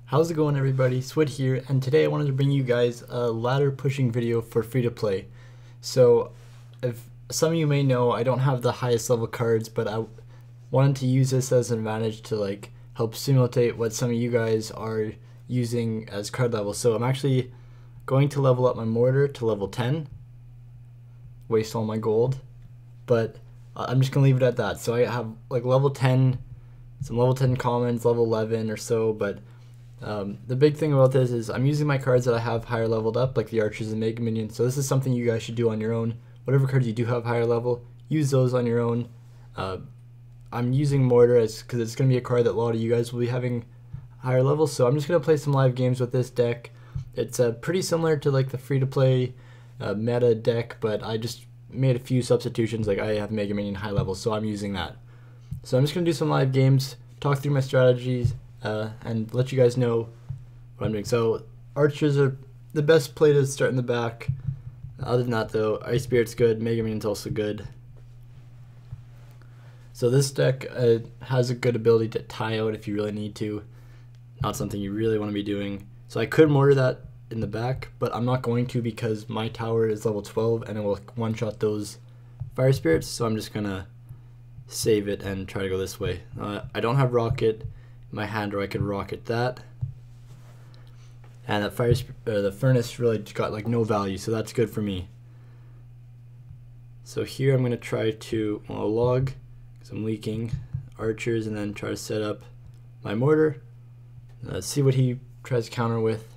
How's it going, everybody? Swood here, and today I wanted to bring you guys a ladder pushing video for free to play. So, if some of you may know, I don't have the highest level cards, but I wanted to use this as an advantage to help simulate what some of you guys are using as card levels. So I'm actually going to level up my mortar to level 10, waste all my gold, but I'm just gonna leave it at that. So I have level 10, some level 10 commons, level 11 or so, but the big thing about this is I'm using my cards that I have higher leveled up, like the archers and mega minions. So this is something you guys should do on your own. Whatever cards you do have higher level, use those on your own. I'm using mortar because it's going to be a card that a lot of you guys will be having higher levels. So I'm just going to play some live games with this deck. It's pretty similar to the free to play meta deck, but I just made a few substitutions. I have mega minion high level, so I'm using that. So I'm just going to do some live games, talk through my strategies, and let you guys know what I'm doing. So archers are the best play to start in the back. Other than that though, Ice Spirit's good, Mega Minion's also good. So this deck has a good ability to tie out if you really need to. Not something you really want to be doing. So I could mortar that in the back, but I'm not going to because my tower is level 12 and it will one-shot those Fire Spirits, so I'm just gonna save it and try to go this way. I don't have rocket my hand, or I could rocket that, and that the furnace really got no value, so that's good for me. So here I'm gonna try to log because I'm leaking archers, and then try to set up my mortar. See what he tries to counter with.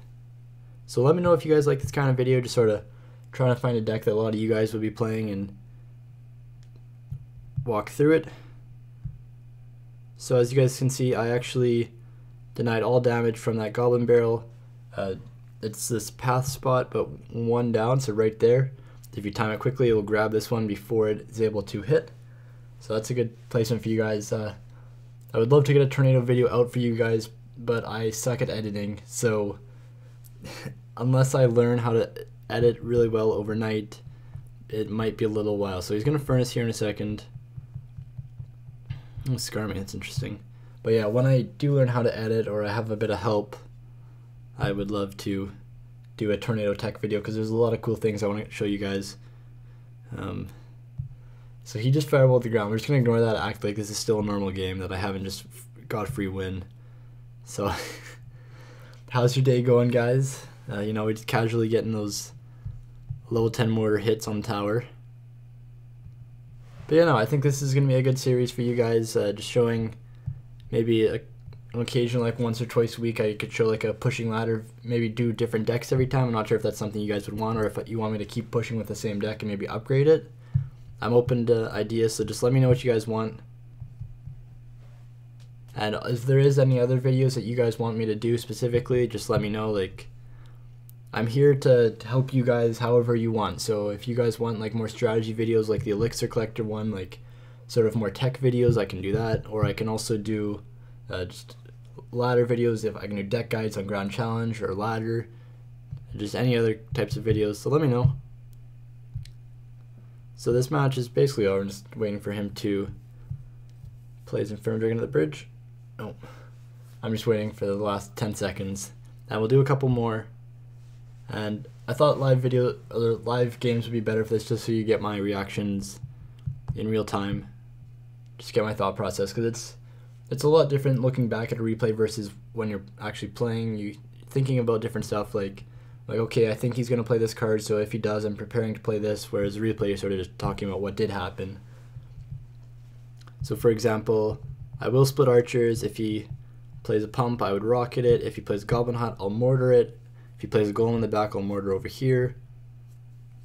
So let me know if you guys like this kind of video, just sort of trying to find a deck that a lot of you guys will be playing and walk through it. So as you guys can see, I actually denied all damage from that goblin barrel. It's this path spot, but one down, so right there. If you time it quickly, it will grab this one before it is able to hit. So that's a good placement for you guys. I would love to get a tornado video out for you guys, but I suck at editing, so unless I learn how to edit really well overnight, it might be a little while. So he's going to furnace here in a second. Scar me, that's interesting. But yeah, when I do learn how to edit, or I have a bit of help, I would love to do a tornado tech video because there's a lot of cool things I want to show you guys. So he just fireballed the ground. We're just going to ignore that, act like this is still a normal game, that I haven't just got a free win. So how's your day going, guys? We're just casually getting those level 10 mortar hits on the tower. But yeah, no, I think this is going to be a good series for you guys, just showing maybe an occasion, once or twice a week, I could show a pushing ladder, maybe do different decks every time. I'm not sure if that's something you guys would want, or if you want me to keep pushing with the same deck and maybe upgrade it. I'm open to ideas, so just let me know what you guys want. And if there is any other videos that you guys want me to do specifically, just let me know. I'm here to help you guys however you want. So if you guys want more strategy videos, like the elixir collector one, sort of more tech videos, I can do that. Or I can also do just ladder videos, if I can do deck guides on ground challenge or ladder, just any other types of videos. So let me know. So this match is basically over. I'm just waiting for him to play his Inferno Dragon to the bridge. Oh, I'm just waiting for the last 10 seconds. And we'll do a couple more. And I thought live games would be better for this, just so you get my reactions in real time. Just get my thought process, because it's a lot different looking back at a replay versus when you're actually playing. You thinking about different stuff, like okay, I think he's gonna play this card, so if he does, I'm preparing to play this. Whereas a replay, you're sort of just talking about what did happen. So for example, I will split archers. If he plays a pump, I would rocket it. If he plays goblin hut, I'll mortar it. If he plays a golem in the back, I'll mortar over here.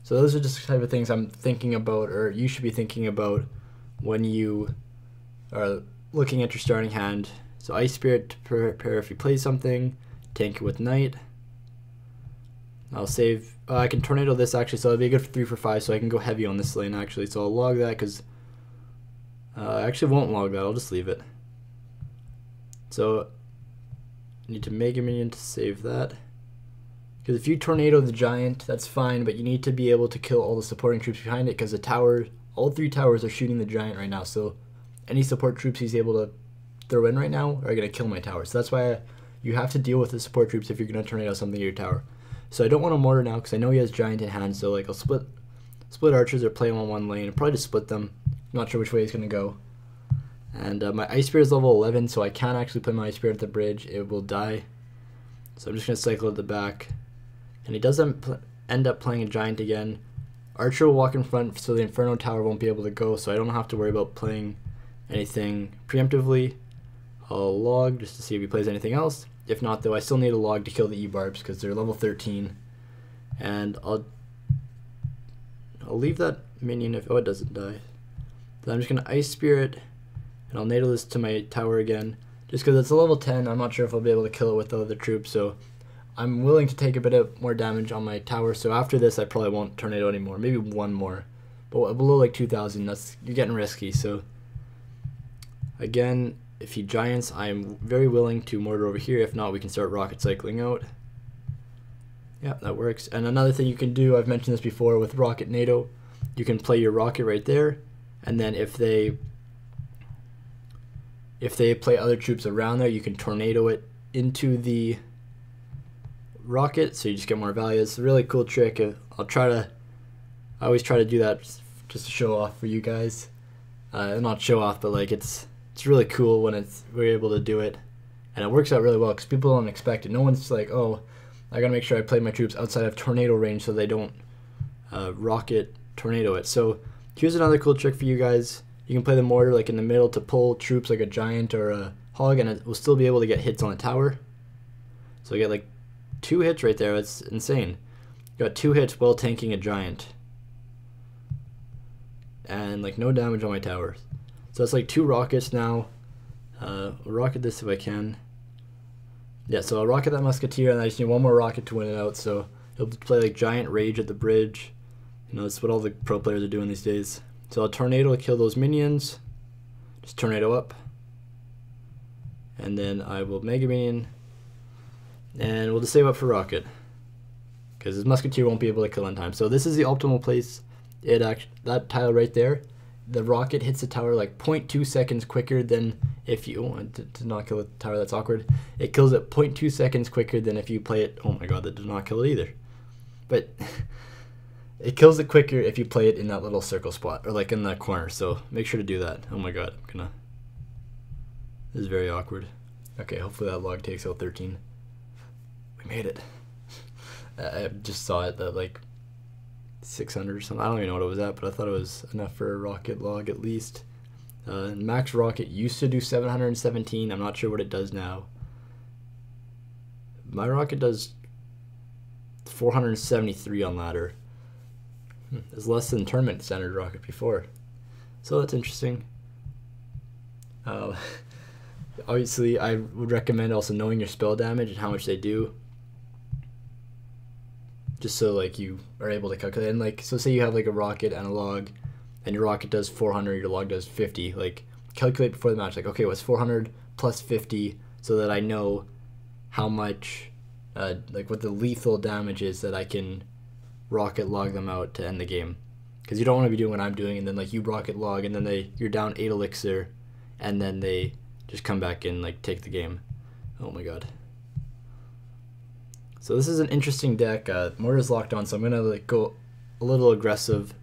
So those are just the type of things I'm thinking about, or you should be thinking about when you are looking at your starting hand. So Ice Spirit to prepare if he plays something, tank it with Knight. I'll save, I can tornado this actually, so it'll be good for 3 for 5, so I can go heavy on this lane actually. So I'll log that, because I actually won't log that, I'll just leave it. So I need to Mega Minion to save that. Because if you tornado the giant, that's fine, but you need to be able to kill all the supporting troops behind it, because the tower, all 3 towers are shooting the giant right now, so any support troops he's able to throw in right now are going to kill my tower. So that's why you have to deal with the support troops if you're going to tornado something to your tower. So I don't want a mortar now because I know he has giant in hand, so like I'll split archers or play them on one lane, probably just split them. I'm not sure which way he's going to go. And my Ice Spirit is level 11, so I can't actually play my Ice Spirit at the bridge. It will die. So I'm just going to cycle at the back. And he doesn't end up playing a giant again. Archer will walk in front, so the Inferno Tower won't be able to go, so I don't have to worry about playing anything preemptively. I'll log just to see if he plays anything else. If not, though, I still need a log to kill the E-Barbs because they're level 13. And I'll leave that minion if... oh, it doesn't die. Then I'm just going to Ice Spirit, and I'll NATO this to my tower again. Just because it's a level 10, I'm not sure if I'll be able to kill it with the other troops, so I'm willing to take a bit of more damage on my tower. So after this, I probably won't tornado anymore. Maybe one more. But below like 2,000, you're getting risky. So again, if he giants, I'm very willing to mortar over here. If not, we can start rocket cycling out. Yeah, that works. And another thing you can do, I've mentioned this before with rocket NATO, you can play your rocket right there, and then if they play other troops around there, you can tornado it into the rocket, so you just get more value. It's a really cool trick. I always try to do that just to show off for you guys. Not show off, but like it's really cool when we're able to do it, and it works out really well because people don't expect it. No one's like, oh, I gotta make sure I play my troops outside of tornado range so they don't rocket tornado it. So here's another cool trick for you guys. You can play the mortar like in the middle to pull troops like a giant or a hog, and it will still be able to get hits on the tower. So I get like 2 hits right there. That's insane. Got 2 hits while tanking a giant, and like no damage on my towers. So that's like 2 rockets now. I'll rocket this if I can. Yeah, so I'll rocket that musketeer, and I just need 1 more rocket to win it out. So he'll play like giant rage at the bridge. You know, that's what all the pro players are doing these days. So I'll tornado to kill those minions. Just tornado up. And then I will Mega Minion. And we'll just save up for rocket, because his musketeer won't be able to kill in time. So this is the optimal place. That tile right there, the rocket hits the tower like 0.2 seconds quicker than if you... oh, to not kill the tower, that's awkward. It kills it 0.2 seconds quicker than if you play it... oh my god, that did not kill it either. But... it kills it quicker if you play it in that little circle spot, or like in that corner, so make sure to do that. Oh my god, this is very awkward. Okay, hopefully that log takes out 13. We made it. I just saw it at like 600 or something. I don't even know what it was at, but I thought it was enough for a rocket log at least. Max rocket used to do 717. I'm not sure what it does now. My rocket does 473 on ladder. It's less than tournament standard rocket before, so that's interesting. Obviously, I would recommend also knowing your spell damage and how much they do, just so like you are able to calculate. And like, so say you have like a rocket and a log, and your rocket does 400, your log does 50. Like, calculate before the match. Like, okay, what's 400 plus 50, so that I know how much, like what the lethal damage is that I can rocket log them out to end the game, because you don't want to be doing what I'm doing and then like you rocket log and then you're down 8 elixir and then they just come back and like take the game. Oh my god. So this is an interesting deck. Mortar's locked on, so I'm gonna like go a little aggressive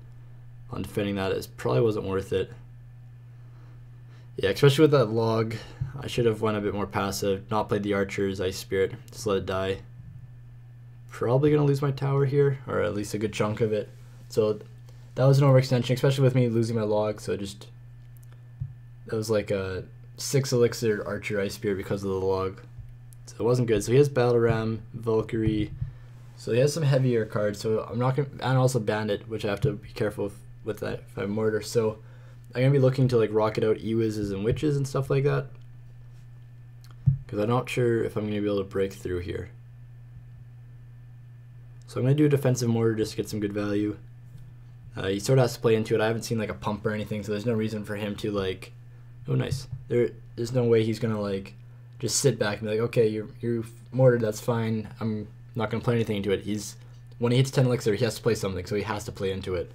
on defending that. It probably wasn't worth it. Yeah, especially with that log, I should have went a bit more passive, not played the archers, Ice Spirit, just let it die. Probably going to lose my tower here, or at least a good chunk of it. So that was an overextension, especially with me losing my log. So that was like a 6 elixir archer Ice Spirit because of the log. So it wasn't good. So he has Battle Ram, Valkyrie. So he has some heavier cards. So I'm not going to, and also Bandit, which I have to be careful with that if I mortar. So I'm going to be looking to like rocket out E-Wizzes and Witches and stuff like that, because I'm not sure if I'm going to be able to break through here. So I'm going to do a defensive mortar just to get some good value. He sort of has to play into it. I haven't seen like a pump or anything, so there's no reason for him to like... oh, nice. There's no way he's going to like just sit back and be like, okay, you're mortared, that's fine. I'm not going to play anything into it. When he hits 10 elixir, he has to play something, so he has to play into it.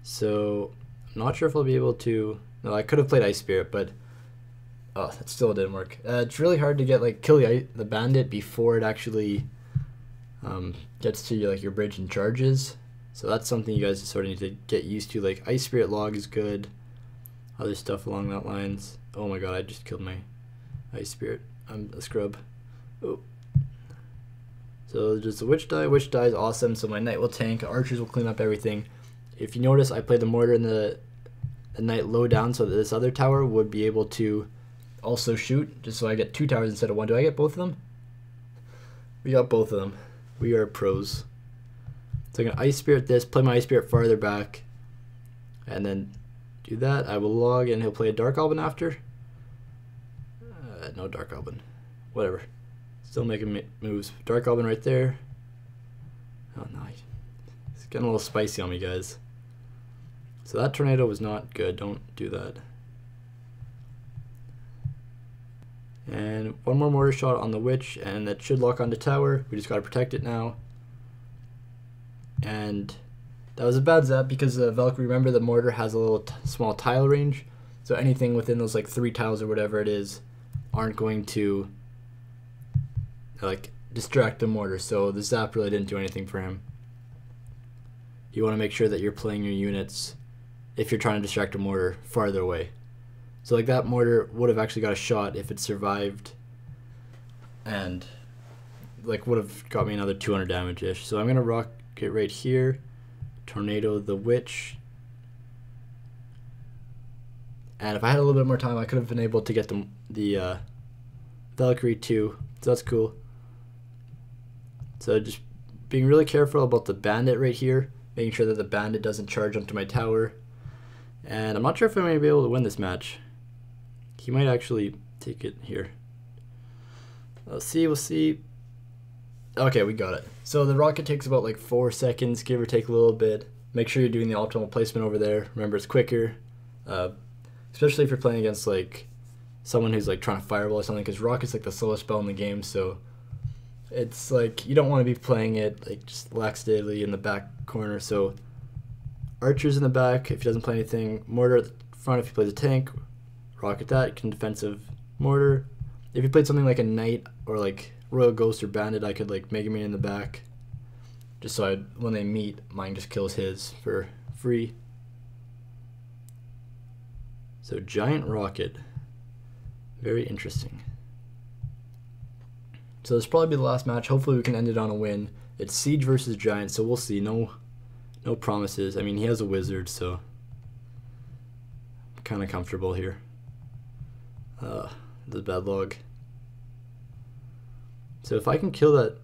So I'm not sure if I'll be able to... no, I could have played Ice Spirit, but Oh, that still didn't work. It's really hard to get like kill the bandit before it actually gets to like your bridge and charges. So that's something you guys sort of need to get used to. Like Ice Spirit Log is good. Other stuff along that lines. Oh my god, I just killed my Ice Spirit. I'm a scrub. Oh. So just the Witch die. Witch die is awesome. So my Knight will tank. Archers will clean up everything. If you notice, I played the Mortar and the Knight low down so that this other tower would be able to also shoot. Just so I get 2 towers instead of 1. Do I get both of them? We got both of them. We are pros. So I'm going to Ice Spirit this, play my Ice Spirit farther back, and then do that. I will log and he'll play a Dark Goblin after. No Dark Goblin. Whatever. Still making moves. Dark Goblin right there. Oh no. It's getting a little spicy on me, guys. So that tornado was not good. Don't do that. And one more mortar shot on the Witch, and that should lock onto tower. We just got to protect it now. And that was a bad zap because Valkyrie, remember the mortar has a little small tile range. So anything within those like 3 tiles or whatever it is aren't going to like distract the mortar. So the zap really didn't do anything for him. You want to make sure that you're playing your units, if you're trying to distract a mortar, farther away. So like that mortar would have actually got a shot if it survived, and like would have got me another 200 damage-ish. So I'm gonna rocket right here, tornado the Witch, and if I had a little bit more time, I could have been able to get the Valkyrie too. So that's cool. So just being really careful about the bandit right here, making sure that the bandit doesn't charge onto my tower. And I'm not sure if I'm going to be able to win this match. He might actually take it here. We'll see. Okay, we got it. So the rocket takes about like 4 seconds, give or take a little bit. Make sure you're doing the optimal placement over there. Remember, it's quicker. Especially if you're playing against like someone who's like trying to fireball or something, because rocket's like the slowest spell in the game, so it's like you don't want to be playing it like just laxatively in the back corner. So archers in the back if he doesn't play anything, mortar at the front if he plays a tank, rocket that, can defensive mortar. If you played something like a knight or like royal ghost or bandit, I could like Mega Man in the back, just so when they meet, mine just kills his for free. So giant rocket, very interesting. So this will probably be the last match. Hopefully we can end it on a win. It's Siege versus Giant, so we'll see. No promises. I mean, he has a wizard, so I'm kind of comfortable here. The bad log. So if I can kill that,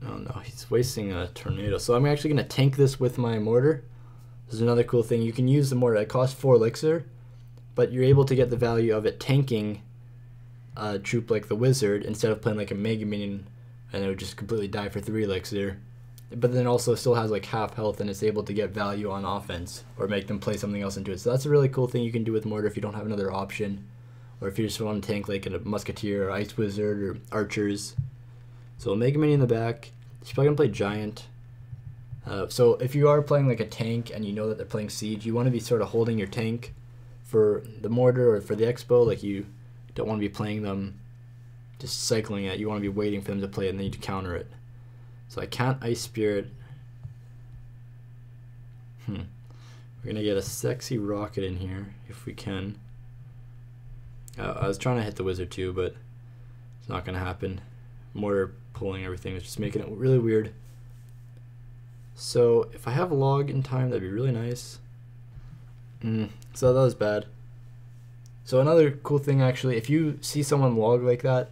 oh no, he's wasting a tornado. So I'm actually gonna tank this with my mortar. This is another cool thing. You can use the mortar. It costs 4 elixir, but you're able to get the value of it tanking a troop like the wizard instead of playing like a mega minion and it would just completely die for 3 elixir. But then also still has like half health and it's able to get value on offense or make them play something else into it. So that's a really cool thing you can do with mortar if you don't have another option, or if you just want to tank like a musketeer or ice wizard or archers. So mega minion in the back. He's probably gonna play giant. So if you are playing like a tank and you know that they're playing siege, you want to be sort of holding your tank for the mortar or for the expo. Like you don't want to be playing them just cycling it. You want to be waiting for them to play it and then you counter it. So I can't Ice Spirit. We're going to get a sexy rocket in here if we can. I was trying to hit the wizard too, but it's not going to happen. Mortar pulling everything is just making it really weird. So if I have a log in time, that'd be really nice. So that was bad. So another cool thing actually, if you see someone log like that,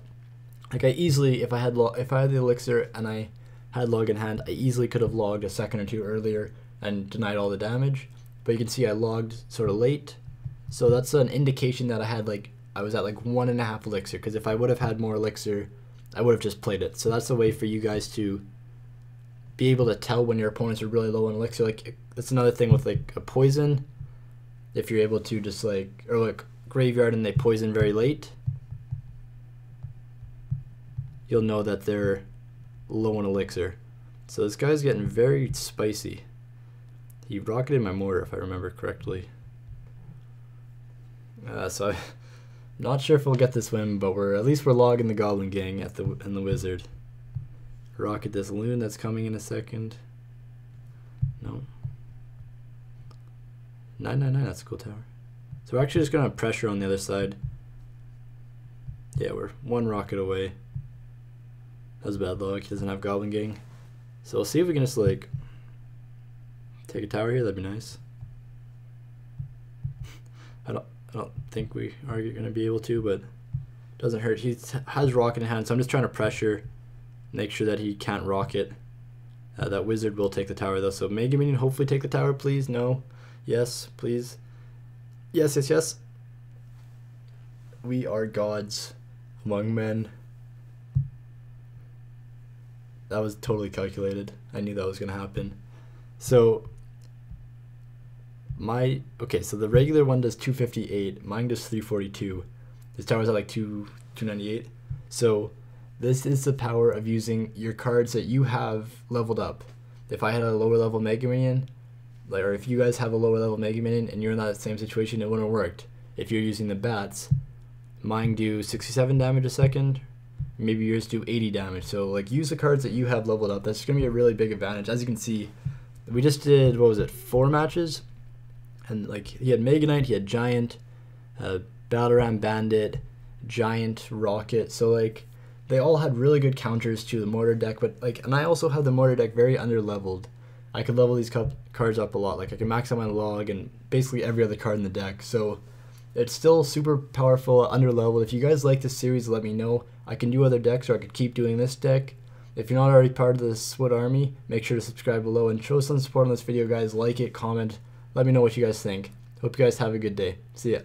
like I easily, if I had the elixir and I had log in hand, I easily could have logged a second or 2 earlier and denied all the damage. But you can see I logged sort of late, so that's an indication that I was at like 1.5 elixir. Because if I would have had more elixir, I would have just played it. So that's the way for you guys to be able to tell when your opponents are really low on elixir. Like that's another thing with like a poison. If you're able to just like, or like graveyard and they poison very late, you'll know that they're low on elixir. So this guy's getting very spicy. He rocketed my mortar if I remember correctly. So Not sure if we'll get this win, but at least we're logging the goblin gang and the wizard. Rocket this loon that's coming in a second. No. 999, that's a cool tower. So we're actually just gonna have pressure on the other side. Yeah, we're one rocket away. That was bad luck. He doesn't have goblin gang. So we'll see if we can just like take a tower here. That'd be nice. I don't think we are gonna be able to, but it doesn't hurt. He has rocket in hand, so I'm just trying to pressure, make sure that he can't rocket. That wizard will take the tower though. So Mega Minion, hopefully take the tower, please. No, yes, please. Yes, yes, yes. We are gods among men. That was totally calculated. I knew that was gonna happen. So so the regular one does 258. Mine does 342. This tower's at like 298. So this is the power of using your cards that you have leveled up. If I had a lower level Mega Minion, or if you guys have a lower level Mega Minion and you're in that same situation, it wouldn't have worked. If you're using the bats, mine do 67 damage a second. Maybe yours do 80 damage. So like use the cards that you have leveled up. That's gonna be a really big advantage. As you can see, we just did, what was it, 4 matches? And like he had Mega Knight, he had Giant, Battleram Bandit, Giant, Rocket. So like they all had really good counters to the Mortar deck, but like, and I also have the Mortar deck very under leveled. I could level these cards up a lot. Like I can max out my log and basically every other card in the deck. So it's still super powerful, under leveled. If you guys like this series, let me know. I can do other decks, or I could keep doing this deck. If you're not already part of the Swood army, make sure to subscribe below and show some support on this video, guys. Like it, comment. Let me know what you guys think. Hope you guys have a good day. See ya.